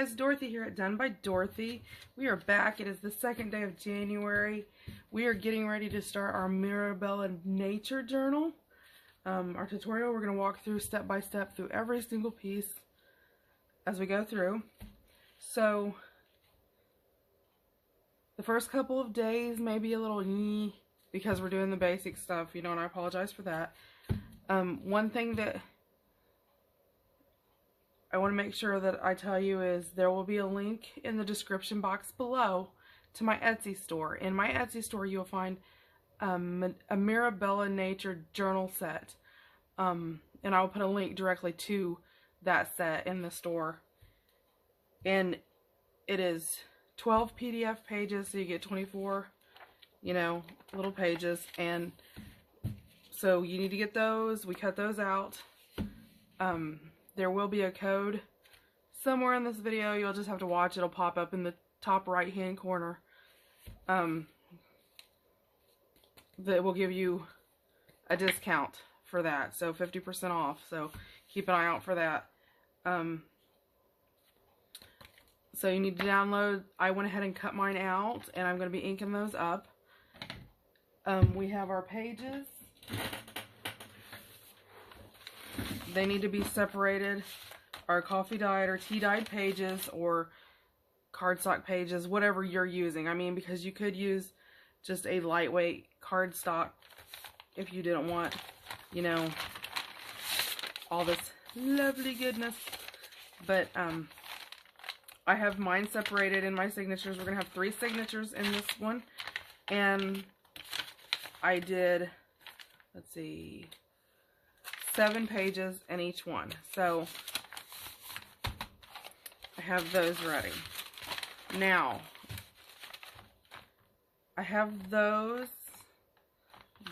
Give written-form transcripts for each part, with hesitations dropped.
guys, Dorothy here at Done by Dorothy. We are back. It is the second day of January. We are getting ready to start our Mirabella Nature Journal. Our tutorial, we're going to walk through step by step through every single piece as we go through. So, the first couple of days may be a little because we're doing the basic stuff, and I apologize for that. One thing that I want to make sure that I tell you is there will be a link in the description box below to my Etsy store. In my Etsy store, you'll find a Mirabella Nature Journal set. And I'll put a link directly to that set in the store. And it is 12 PDF pages, so you get 24, little pages. And so you need to get those. We cut those out. There will be a code somewhere in this video. You'll just have to watch. It'll pop up in the top right hand corner. That will give you a discount for that. So 50% off. So keep an eye out for that. So you need to download. I went ahead and cut mine out, and I'm going to be inking those up. We have our pages. They need to be separated. Our coffee dyed or tea dyed pages or cardstock pages, whatever you're using. I mean, because you could use just a lightweight cardstock if you didn't want, all this lovely goodness. But I have mine separated in my signatures. We're going to have 3 signatures in this one. And I did, let's see, 7 pages in each one. So I have those ready. Now, I have those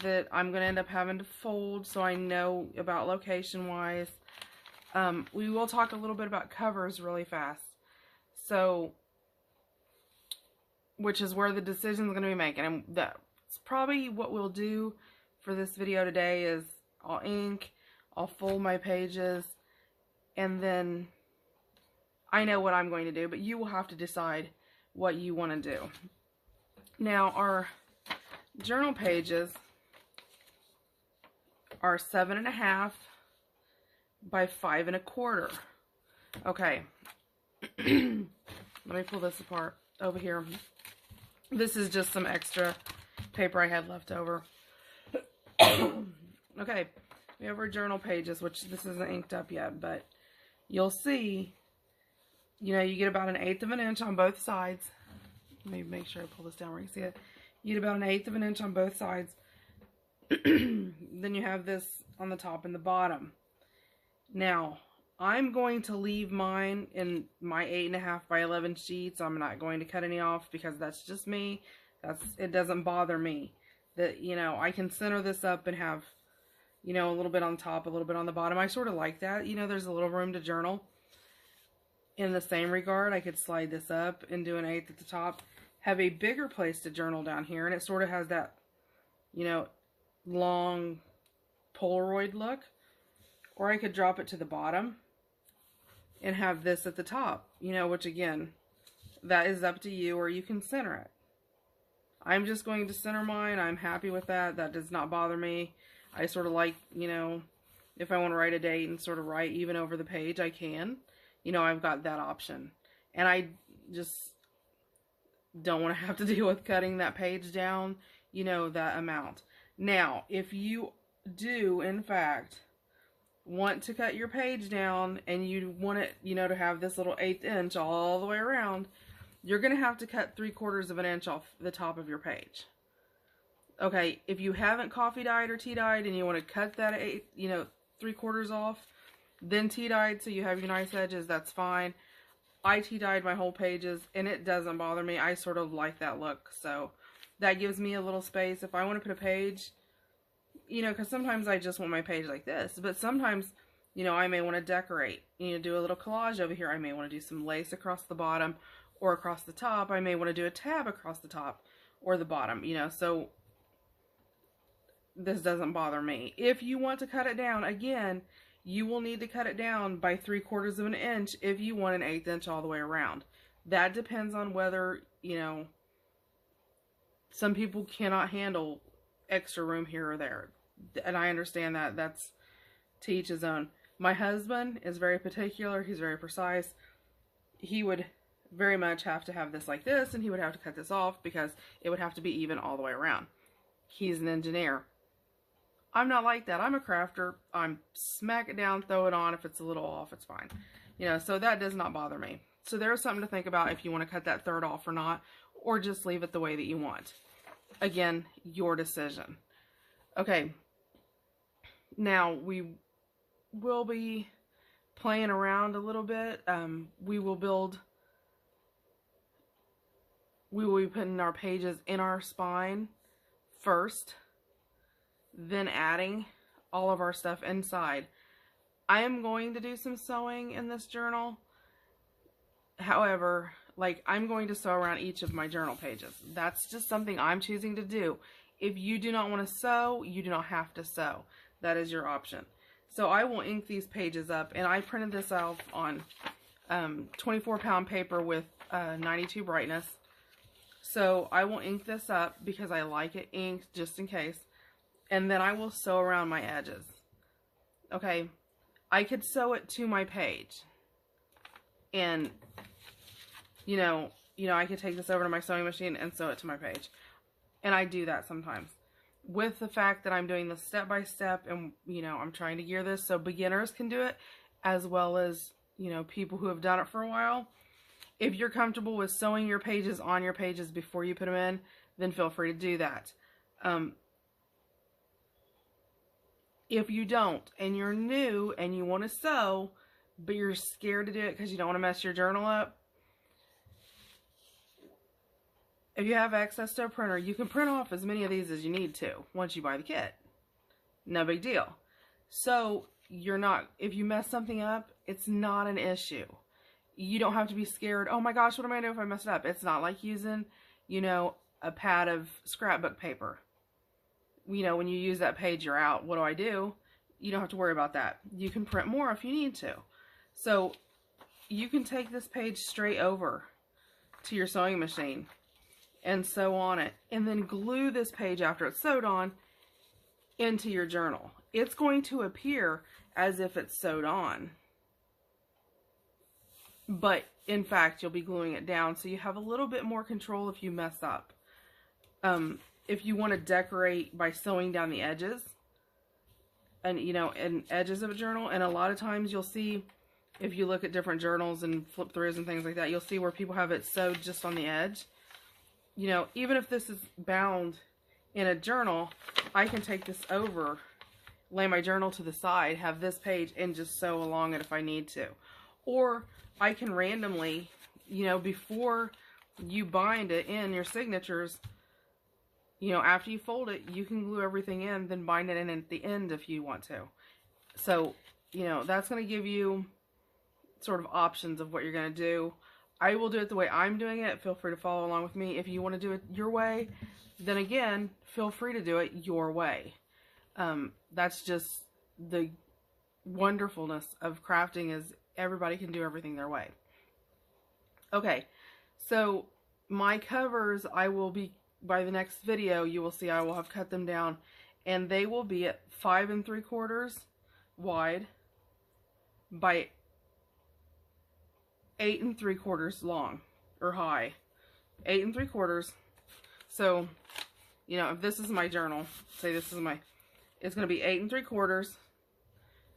that I'm going to end up having to fold so I know about location wise. We will talk a little bit about covers really fast. So, which is where the decision is going to be making. And that's probably what we'll do for this video today is I'll ink, I'll fold my pages, and then I know what I'm going to do, but you will have to decide what you want to do. Now, our journal pages are 7.5 by 5 1/4. Okay. Let me pull this apart over here. This is just some extra paper I had left over. Okay. We have our journal pages, which this isn't inked up yet, but you'll see, you get about 1/8 inch on both sides. Let me make sure I pull this down where you can see it. You get about 1/8 inch on both sides. Then you have this on the top and the bottom. Now, I'm going to leave mine in my 8.5 by 11 sheets. I'm not going to cut any off because that's just me. It doesn't bother me. That, I can center this up and have, a little bit on top, a little bit on the bottom. I sort of like that. There's a little room to journal. In the same regard, I could slide this up and do an 1/8 at the top. Have a bigger place to journal down here. And it sort of has that, long Polaroid look. Or I could drop it to the bottom and have this at the top. Which again, that is up to you, or you can center it. I'm just going to center mine. I'm happy with that. That does not bother me. I sort of like, if I want to write a date and sort of write even over the page, I can. I've got that option. And I just don't want to have to deal with cutting that page down, that amount. Now, if you do, in fact, want to cut your page down and you want it, to have this little 1/8 inch all the way around, you're going to have to cut 3/4 inch off the top of your page. Okay, if you haven't coffee dyed or tea dyed and you want to cut that 3/4 off, then tea dyed so you have your nice edges, that's fine. I tea dyed my whole pages and it doesn't bother me. I sort of like that look, so that gives me a little space. If I want to put a page, because sometimes I just want my page like this, but sometimes, I may want to decorate, do a little collage over here. I may want to do some lace across the bottom or across the top. I may want to do a tab across the top or the bottom, so this doesn't bother me. If you want to cut it down, again, you will need to cut it down by 3/4 of an inch if you want an 1/8 inch all the way around. That depends on whether, you know, some people cannot handle extra room here or there. And I understand that. That's to each his own. My husband is very particular. He's very precise. He would very much have to have this like this, and he would have to cut this off because it would have to be even all the way around. He's an engineer. I'm not like that. I'm a crafter. I'm smack it down, throw it on. If it's a little off, it's fine. You know, so that does not bother me. So there's something to think about if you want to cut that third off or not, or just leave it the way that you want. Again, your decision. Okay. Now, we will be playing around a little bit. We will be putting our pages in our spine first, then adding all of our stuff inside. I am going to do some sewing in this journal. However, like, I'm going to sew around each of my journal pages. That's just something I'm choosing to do. If you do not want to sew, you do not have to sew. That is your option. So I will ink these pages up, and I printed this out on 24-pound paper with 92 brightness. So I will ink this up because I like it inked just in case. And then I will sew around my edges. Okay, I could sew it to my page. And, you know, I could take this over to my sewing machine and sew it to my page. And I do that sometimes. With the fact that I'm doing this step by step, and, you know, I'm trying to gear this so beginners can do it, as well as, you know, people who have done it for a while. If you're comfortable with sewing your pages on your pages before you put them in, then feel free to do that. If you don't, and you're new, and you want to sew, but you're scared to do it because you don't want to mess your journal up, if you have access to a printer, you can print off as many of these as you need to once you buy the kit. No big deal. So, if you mess something up, it's not an issue. You don't have to be scared, oh my gosh, what am I going to do if I mess it up? It's not like using, you know, a pad of scrapbook paper. You know, when you use that page, you're out. What do? You don't have to worry about that. You can print more if you need to. So, you can take this page straight over to your sewing machine and sew on it, and then glue this page after it's sewed on into your journal. It's going to appear as if it's sewed on, but in fact you'll be gluing it down, so you have a little bit more control if you mess up. If you want to decorate by sewing down the edges and, you know, and edges of a journal, and a lot of times you'll see, if you look at different journals and flip throughs and things like that, you'll see where people have it sewed just on the edge. You know, even if this is bound in a journal, I can take this over, lay my journal to the side, have this page, and just sew along it if I need to. Or I can randomly, you know, before you bind it in your signatures, you know, after you fold it, you can glue everything in, then bind it in at the end if you want to. So, you know, that's going to give you sort of options of what you're going to do. I will do it the way I'm doing it. Feel free to follow along with me. If you want to do it your way, then again, feel free to do it your way. That's just the wonderfulness of crafting, is everybody can do everything their way. Okay, so my covers, I will be, by the next video, you will see I will have cut them down, and they will be at 5 3/4 wide by 8 3/4 long, or high. 8 3/4. So, you know, if this is my journal, say this is my, it's going to be 8 3/4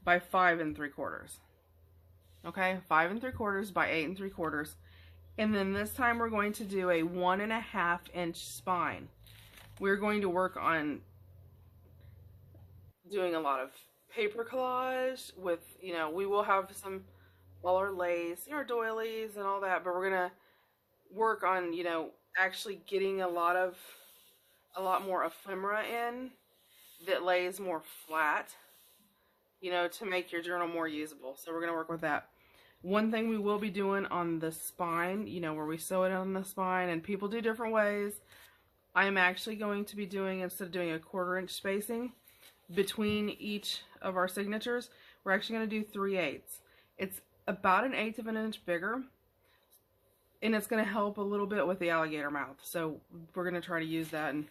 by 5 3/4. Okay, 5 3/4 by 8 3/4. And then this time we're going to do a 1.5 inch spine. We're going to work on doing a lot of paper collage with, you know, we will have all our lace, our doilies and all that, but we're going to work on, you know, actually getting a lot more ephemera in that lays more flat, you know, to make your journal more usable. So we're going to work with that. One thing we will be doing on the spine, you know, where we sew it on the spine, and people do different ways, I'm actually going to be doing, instead of doing a 1/4 inch spacing between each of our signatures, we're actually going to do 3/8. It's about 1/8 of an inch bigger, and it's going to help a little bit with the alligator mouth. So we're going to try to use that and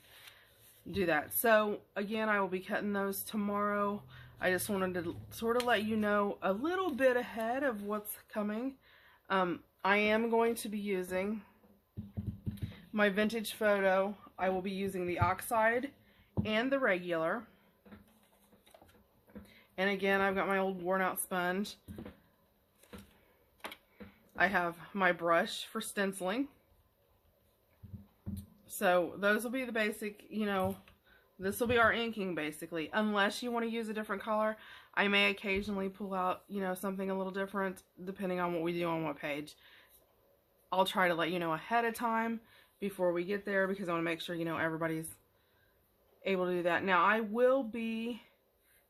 do that. So again, I will be cutting those tomorrow. I just wanted to sort of let you know a little bit ahead of what's coming. I am going to be using my vintage photo. I will be using the oxide and the regular. And again, I've got my old worn out sponge. I have my brush for stenciling. So those will be the basic, you know, this will be our inking basically. Unless you want to use a different color, I may occasionally pull out, you know, something a little different depending on what we do on what page. I'll try to let you know ahead of time before we get there, because I want to make sure, you know, everybody's able to do that. Now I will be,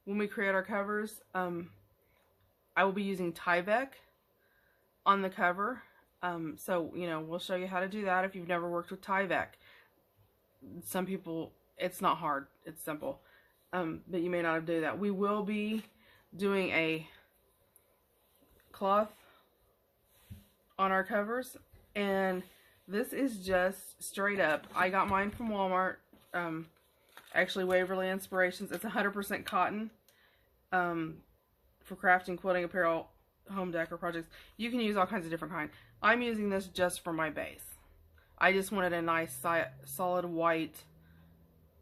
when we create our covers, I will be using Tyvek on the cover. So, you know, we'll show you how to do that if you've never worked with Tyvek. Some people, it's not hard, it's simple. But you may not have to do that. We will be doing a cloth on our covers, and this is just straight up. I got mine from Walmart. Actually, Waverly Inspirations. It's 100% cotton for crafting, quilting, apparel, home decor projects. You can use all kinds of different kinds. I'm using this just for my base. I just wanted a nice solid white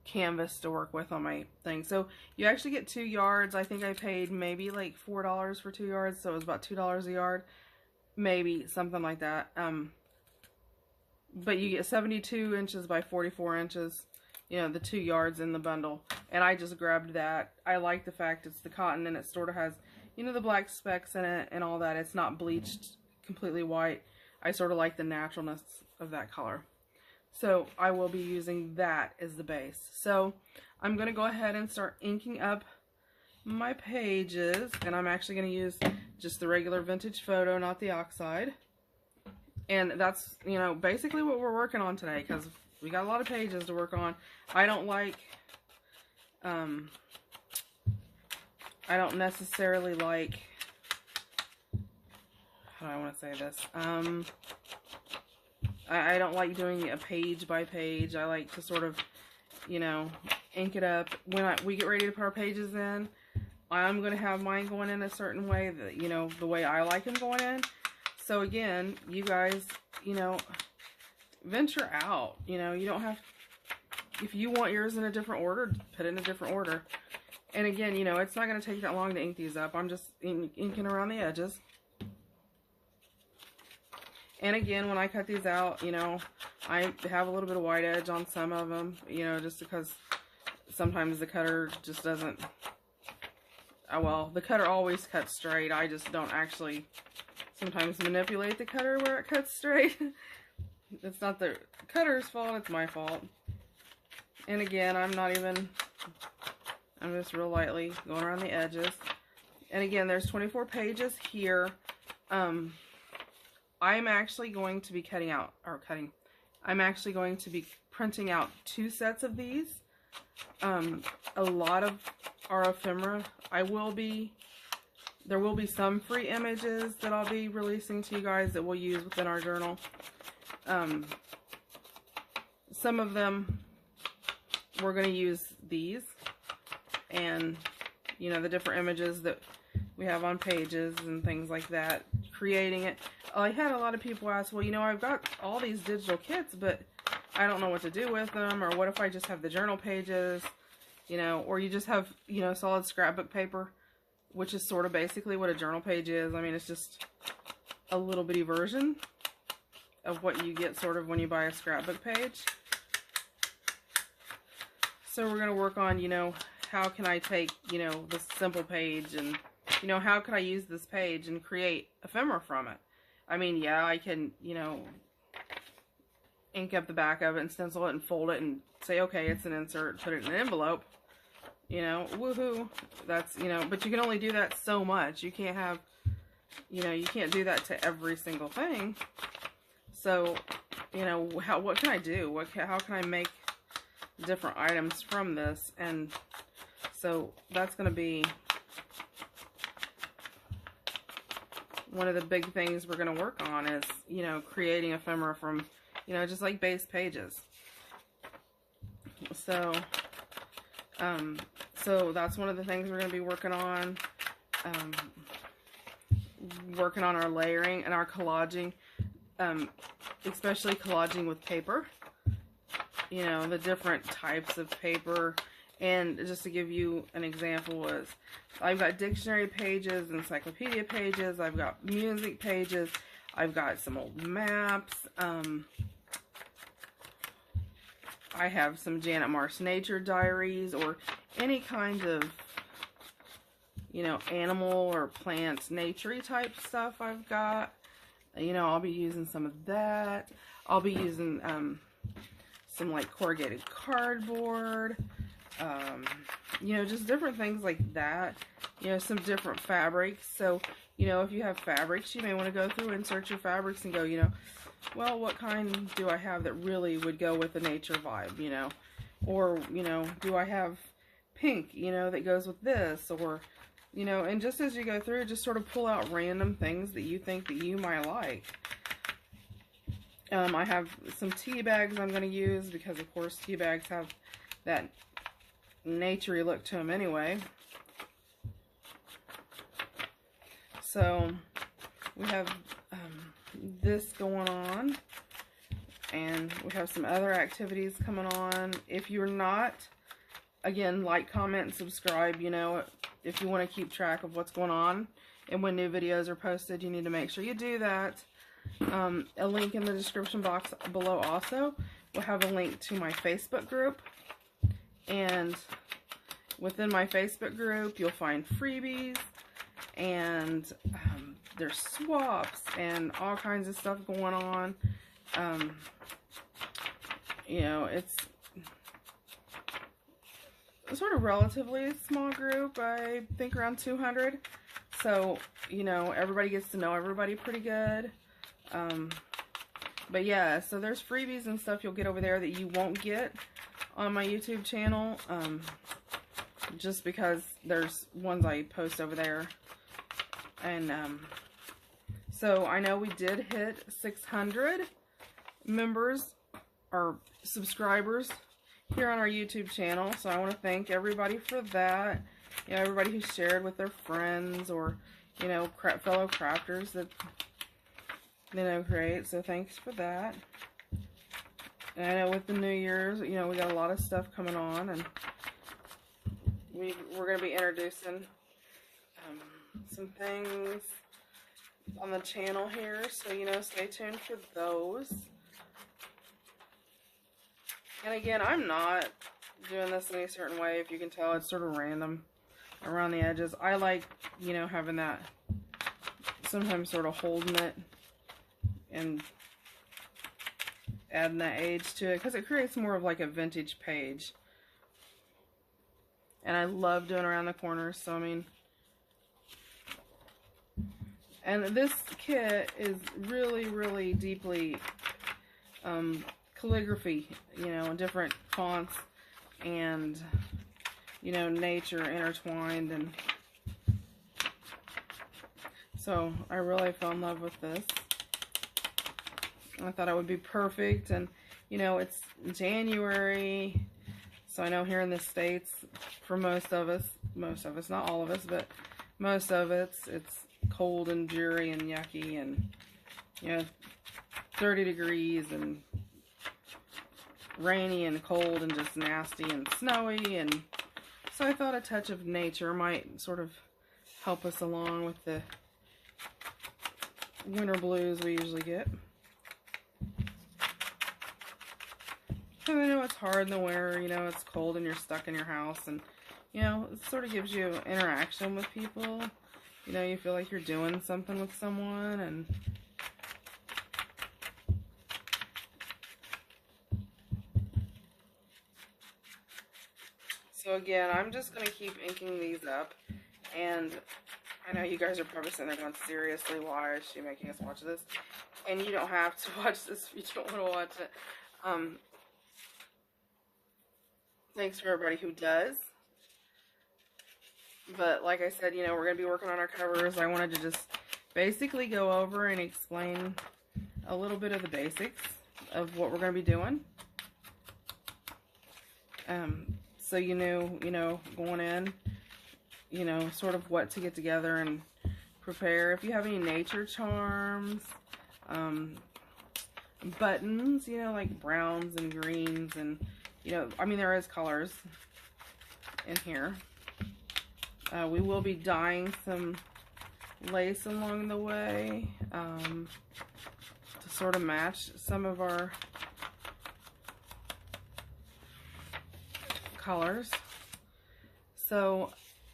canvas to work with on my thing. So you actually get 2 yards. I think I paid maybe like $4 for 2 yards, so it was about $2 a yard, maybe something like that. But you get 72 inches by 44 inches, you know, the 2 yards in the bundle. And I just grabbed that. I like the fact it's the cotton and it sort of has, you know, the black specks in it and all that. It's not bleached completely white. I sort of like the naturalness of that color. So I will be using that as the base. So I'm going to go ahead and start inking up my pages. And I'm actually going to use just the regular vintage photo, not the oxide. And that's, you know, basically what we're working on today, because we got a lot of pages to work on. I don't like, I don't necessarily like, how do I want to say this? I don't like doing a page by page. I like to sort of, you know, ink it up. When we get ready to put our pages in, I'm going to have mine going in a certain way, that, you know, the way I like them going in. So again, you guys, you know, venture out. You know, you don't have, if you want yours in a different order, put it in a different order. And again, you know, it's not going to take that long to ink these up. I'm just inking around the edges. And again, when I cut these out, you know, I have a little bit of white edge on some of them, you know, just because sometimes the cutter just doesn't, oh well, the cutter always cuts straight. I just don't actually sometimes manipulate the cutter where it cuts straight. It's not the cutter's fault, it's my fault. And again, I'm just real lightly going around the edges. And again, there's 24 pages here. I'm actually going to be I'm actually going to be printing out 2 sets of these. A lot of our ephemera, there will be some free images that I'll be releasing to you guys that we'll use within our journal. Some of them, we're going to use these, and, you know, the different images that we have on pages and things like that, creating it. I had a lot of people ask, well, you know, I've got all these digital kits, but I don't know what to do with them, or what if I just have the journal pages, you know, or you just have, you know, solid scrapbook paper, which is sort of basically what a journal page is. I mean, it's just a little bitty version of what you get sort of when you buy a scrapbook page. So we're going to work on, you know, how can I take, you know, this simple page and, you know, how could I use this page and create ephemera from it? I mean, yeah, I can, you know, ink up the back of it and stencil it and fold it and say, okay, it's an insert, put it in an envelope, you know, woohoo. That's, you know, but you can only do that so much. You can't have, you know, you can't do that to every single thing. So, you know, what can I do? How can I make different items from this? And so that's going to be one of the big things we're going to work on is, you know, creating ephemera from, you know, just like base pages. So, so that's one of the things we're going to be working on. Working on our layering and our collaging, especially collaging with paper. You know, the different types of paper. And just to give you an example was, I've got dictionary pages, encyclopedia pages, I've got music pages, I've got some old maps, I have some Janet Marsh nature diaries, or any kind of, you know, animal or plant nature type stuff I've got. You know, I'll be using some of that. I'll be using some like corrugated cardboard, you know, just different things like that. You know, some different fabrics. So, you know, if you have fabrics, you may want to go through and search your fabrics and go, you know, well, what kind do I have that really would go with the nature vibe, you know? Or, you know, do I have pink, you know, that goes with this? Or, you know, and just as you go through, just sort of pull out random things that you think that you might like. I have some tea bags I'm going to use because, of course, tea bags have that naturey look to them anyway. So we have this going on, and we have some other activities coming on. If you're not, again, like, comment, and subscribe. You know, if you want to keep track of what's going on and when new videos are posted, you need to make sure you do that. A link in the description box below also will have a link to my Facebook group, and within my Facebook group you'll find freebies, and there's swaps and all kinds of stuff going on. You know, it's sort of relatively small group. I think around 200. So, you know, everybody gets to know everybody pretty good. But yeah, so there's freebies and stuff you'll get over there that you won't get on my YouTube channel. Just because there's ones I post over there. And, so I know we did hit 600 members or subscribers here on our YouTube channel. So I want to thank everybody for that. You know, everybody who shared with their friends, or, you know, fellow crafters that, you know, create. So thanks for that. And I know with the New Year's, you know, we got a lot of stuff coming on, and we're going to be introducing some things on the channel here, so, you know, stay tuned for those. And again, I'm not doing this in a certain way. If you can tell, it's sort of random around the edges. I like, you know, having that, sometimes sort of holding it and adding that age to it, because it creates more of like a vintage page. And I love doing around the corners, so I mean, and this kit is really, really deeply calligraphy, you know, different fonts and, you know, nature intertwined. And so I really fell in love with this. I thought it would be perfect. And, you know, it's January, so I know here in the States, for most of us, not all of us, but most of it's cold and dreary and yucky, and, you know, 30 degrees and rainy and cold and just nasty and snowy. And so I thought a touch of nature might sort of help us along with the winter blues we usually get. And I know it's hard in the winter, you know, it's cold and you're stuck in your house, and, you know, it sort of gives you interaction with people. You know, you feel like you're doing something with someone. And so again, I'm just going to keep inking these up. And I know you guys are probably sitting there going, seriously, why is she making us watch this? And you don't have to watch this if you don't want to watch it. Thanks for everybody who does. But like I said, you know, we're going to be working on our covers. I wanted to just basically go over and explain a little bit of the basics of what we're going to be doing. So you know, going in, you know, sort of what to get together and prepare. If you have any nature charms, buttons, you know, like browns and greens, and, you know, I mean, there is colors in here. We will be dyeing some lace along the way, to sort of match some of our colors. So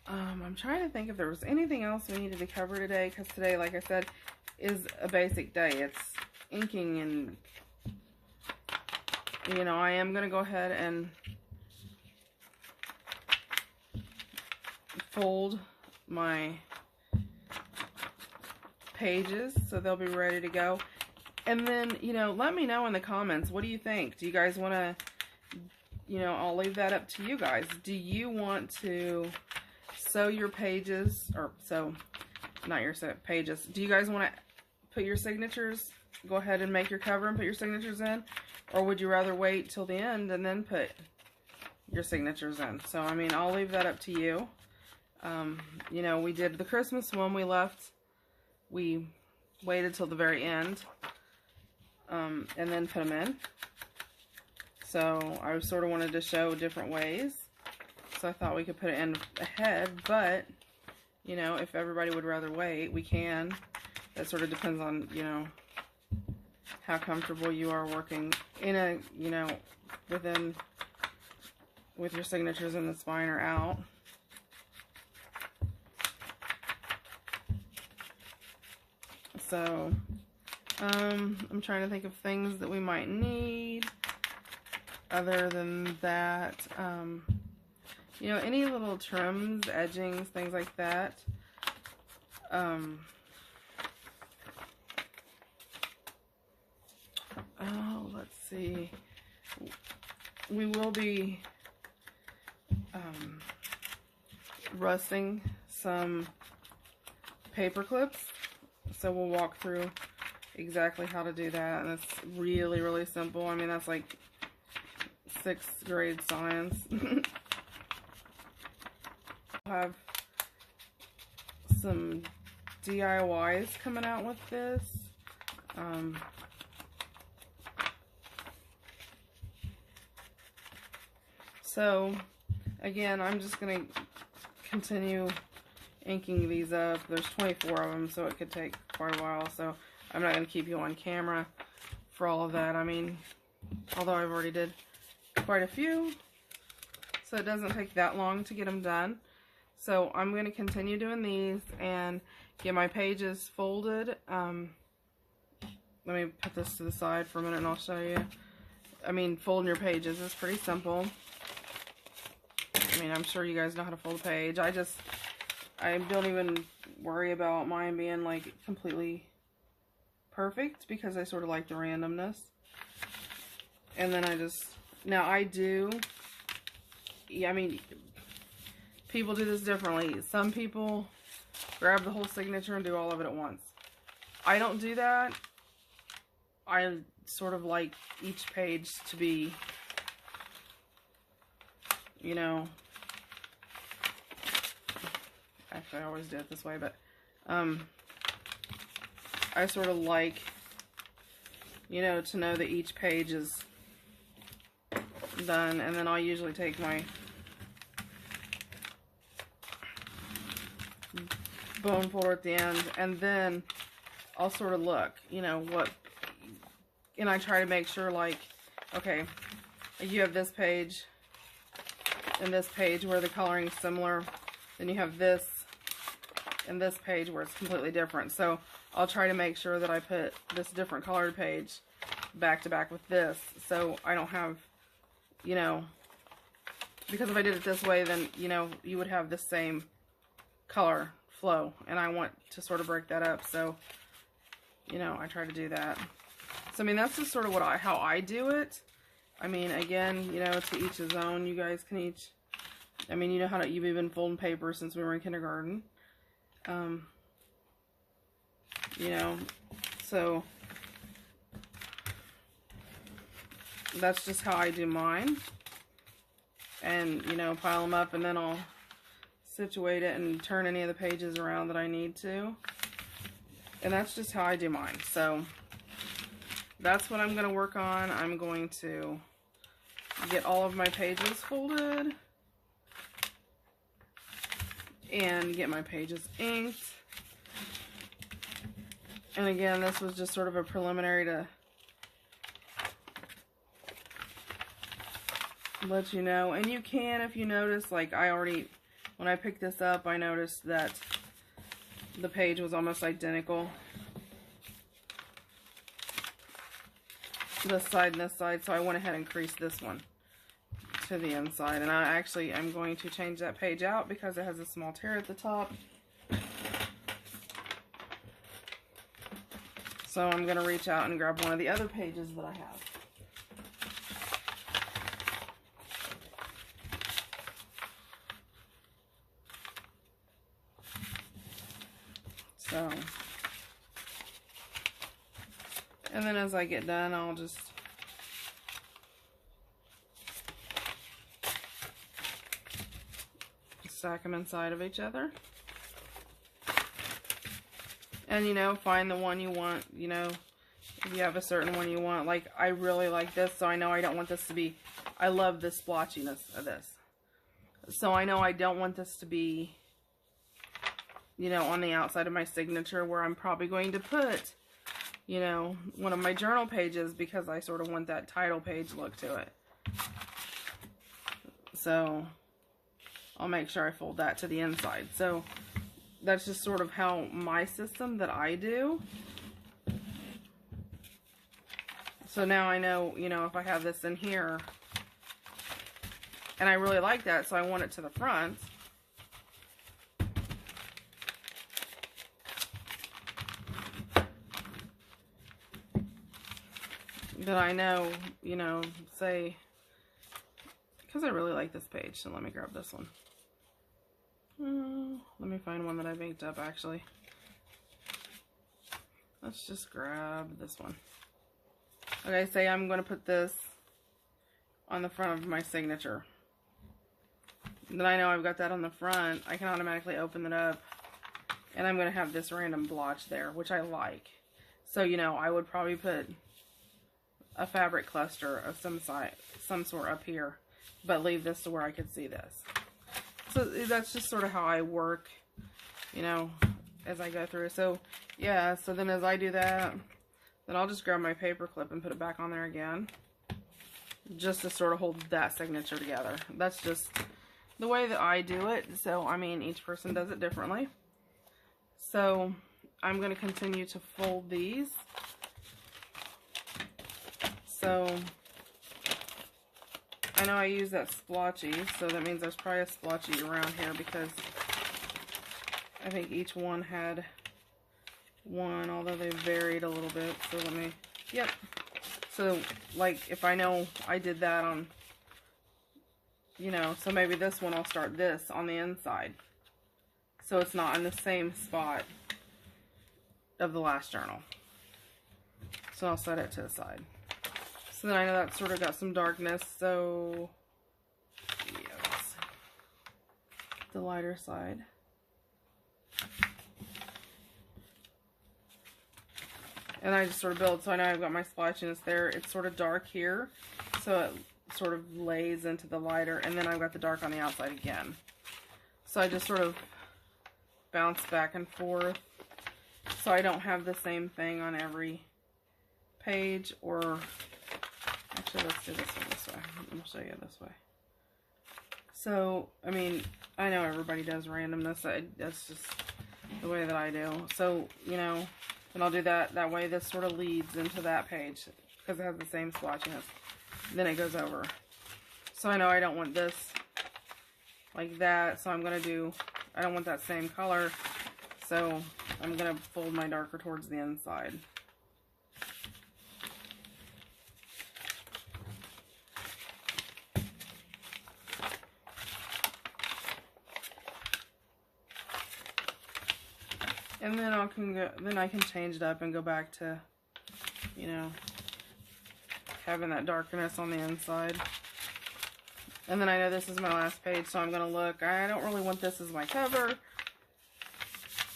I'm trying to think if there was anything else we needed to cover today, because today, like I said, is a basic day. It's inking, and, you know, I am going to go ahead and fold my pages so they'll be ready to go. And then, you know, let me know in the comments, what do you think? Do you guys want to, you know, I'll leave that up to you guys. Do you want to sew your pages, or sew, not your pages, do you guys want to put your signatures, go ahead and make your cover and put your signatures in? Or would you rather wait till the end and then put your signatures in? So, I mean, I'll leave that up to you. You know, we did the Christmas one, we waited till the very end, and then put them in. So I sort of wanted to show different ways. So I thought we could put it in ahead, but, you know, if everybody would rather wait, we can. That sort of depends on, you know, how comfortable you are working in a, you know, with your signatures in the spine or out. So, I'm trying to think of things that we might need. Other than that, you know, any little trims, edgings, things like that. Oh, let's see. We will be rusting some paper clips. So we'll walk through exactly how to do that. And it's really, really simple. I mean, that's like 6th grade science. We'll have some DIYs coming out with this. So, again, I'm just going to continue inking these up. There's 24 of them, so it could take quite a while. So, I'm not going to keep you on camera for all of that. I mean, although I've already did quite a few, so it doesn't take that long to get them done. So I'm going to continue doing these and get my pages folded. Let me put this to the side for a minute and I'll show you. I mean, folding your pages is pretty simple. I mean, I'm sure you guys know how to fold a page. I don't even worry about mine being like completely perfect, because I sort of like the randomness. And then now I do, yeah, I mean, people do this differently. Some people grab the whole signature and do all of it at once. I don't do that. I sort of like each page to be, you know, actually I always do it this way, but I sort of like, you know, to know that each page is done. And then I'll usually take my bone folder at the end, and then I'll sort of look, you know, what, and I try to make sure, like, okay, you have this page and this page where the coloring is similar, then you have this and this page where it's completely different. So I'll try to make sure that I put this different colored page back to back with this, so I don't have, you know, because if I did it this way, then, you know, you would have the same color flow, and I want to sort of break that up. So, you know, I try to do that. So, I mean, that's just sort of how I do it. I mean, again, you know, to each his own. You guys can each, I mean, you know how to, you've been folding paper since we were in kindergarten. you know, so that's just how I do mine. And, you know, pile them up, and then I'll situate it and turn any of the pages around that I need to. And that's just how I do mine. So that's what I'm going to work on. I'm going to get all of my pages folded and get my pages inked. And again, this was just sort of a preliminary to let you know. And you can, if you notice, like when I picked this up, I noticed that the page was almost identical. This side and this side, so I went ahead and creased this one to the inside. And I'm going to change that page out because it has a small tear at the top. So I'm going to reach out and grab one of the other pages that I have. So, and then as I get done, I'll just stack them inside of each other. And, you know, find the one you want, you know, if you have a certain one you want. Like, I really like this, so I know I don't want this to be, I love the splotchiness of this. So I know I don't want this to be, you know, on the outside of my signature where I'm probably going to put, you know, one of my journal pages because I sort of want that title page look to it. So I'll make sure I fold that to the inside. So that's just sort of how my system that I do. So now I know, you know, if I have this in here, and I really like that, so I want it to the front. That I know, you know, say, because I really like this page, so let me grab this one. Let me find one that I've inked up, actually. Let's just grab this one. Okay, say I'm going to put this on the front of my signature. Then I know I've got that on the front. I can automatically open it up, and I'm going to have this random blotch there, which I like. So, you know, I would probably put a fabric cluster of some sort up here, but leave this to where I could see this. So that's just sort of how I work, you know, as I go through. So yeah, so then as I do that, then I'll just grab my paper clip and put it back on there again, just to sort of hold that signature together. That's just the way that I do it. So I mean, each person does it differently. So I'm going to continue to fold these. So I know I use that splotchy, so that means there's probably a splotchy around here because I think each one had one, although they varied a little bit. So let me, yep. So like if I know I did that on, you know, so maybe this one I'll start this on the inside. So it's not in the same spot of the last journal. So I'll set it to the side. So then I know that's sort of got some darkness, so yes, the lighter side. And I just sort of build, so I know I've got my splotchiness there. It's sort of dark here, so it sort of lays into the lighter, and then I've got the dark on the outside again. So I just sort of bounce back and forth, so I don't have the same thing on every page, or actually let's do this one this way. I'll show you this way. So, I mean, I know everybody does randomness. That's just the way that I do. So, you know, and I'll do that. That way this sort of leads into that page because it has the same splotchiness. Then it goes over. So I know I don't want this like that. So I'm going to do, I don't want that same color. So I'm going to fold my darker towards the inside. And then I can change it up and go back to, you know, having that darkness on the inside. And then I know this is my last page, so I'm going to look. I don't really want this as my cover,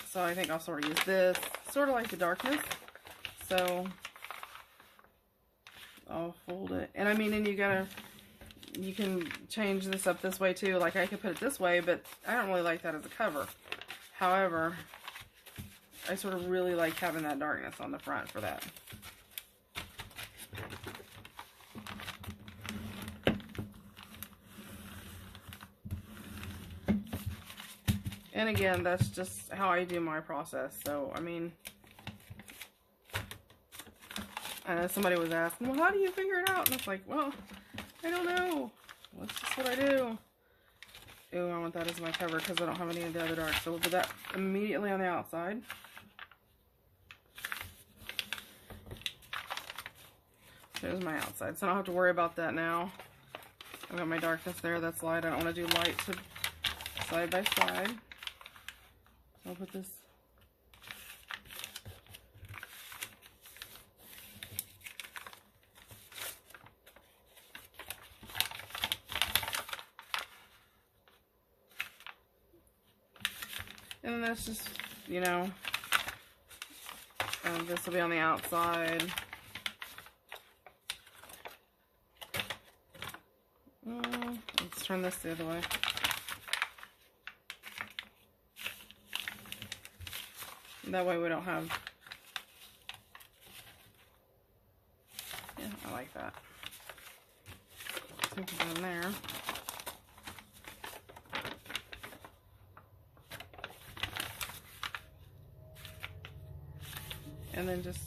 so I think I'll sort of use this, sort of like the darkness. So I'll fold it. And I mean, and you can change this up this way too. Like I could put it this way, but I don't really like that as a cover. However, I sort of really like having that darkness on the front for that. And again, that's just how I do my process. So, I mean, I know somebody was asking, well, how do you figure it out? And it's like, well, I don't know. That's just what I do. Ooh, I want that as my cover because I don't have any of the other dark. So we'll put that immediately on the outside. There's my outside. So I don't have to worry about that now. I've got my darkness there. That's light. I don't want to do light to side by side. I'll put this. And then that's just, you know, this will be on the outside. Let's turn this the other way. That way we don't have, yeah, I like that. Stick it down there. And then just,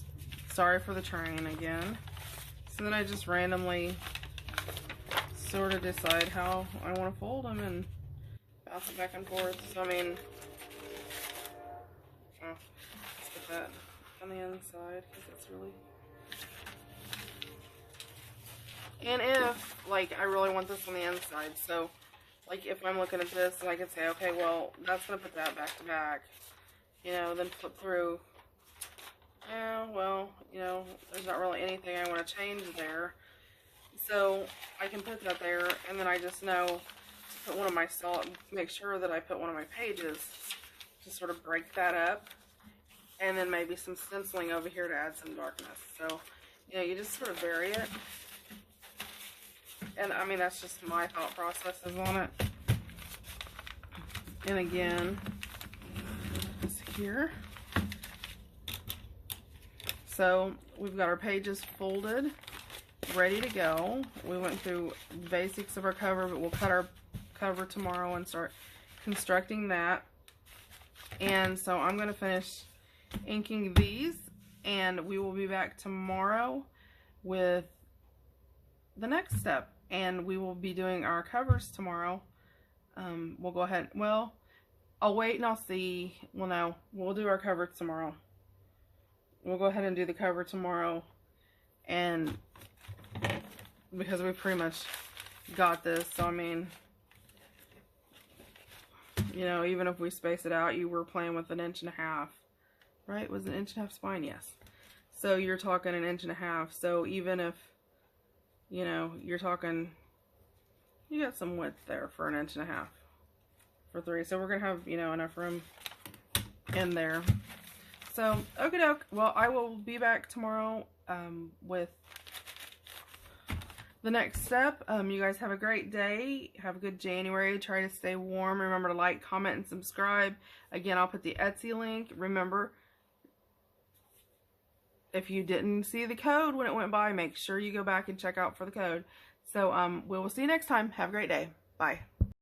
sorry for the train again. So then I just randomly sort of decide how I want to fold them and bounce it back and forth. So I mean, let's put that on the inside because it's really. And if, like, I really want this on the inside, so like if I'm looking at this and I can say, okay, well, that's gonna put that back to back, you know, then flip through. Yeah, well, you know, there's not really anything I want to change there. So I can put that there, and then I just know to put one of my make sure that I put one of my pages to sort of break that up, and then maybe some stenciling over here to add some darkness. So, you know, you just sort of vary it. And I mean, that's just my thought processes on it. And again, this here. So we've got our pages folded, ready to go. We went through the basics of our cover, but we'll cut our cover tomorrow and start constructing that. And so I'm going to finish inking these, and we will be back tomorrow with the next step. And we will be doing our covers tomorrow. We'll go ahead. Well, I'll wait and I'll see. Well, no, we'll do our cover tomorrow. We'll go ahead and do the cover tomorrow, and because we pretty much got this, so I mean, you know, even if we space it out, you were playing with 1.5 inches, right? Was it 1.5 inch spine? Yes. So you're talking 1.5 inches. So even if, you know, you're talking, you got some width there for 1.5 inches for 3. So we're gonna have, you know, enough room in there. So, okie doke. Well, I will be back tomorrow with the next step. You guys have a great day. Have a good January. Try to stay warm. Remember to like, comment, and subscribe. Again, I'll put the Etsy link. Remember, if you didn't see the code when it went by, make sure you go back and check out for the code. So, we will see you next time. Have a great day. Bye.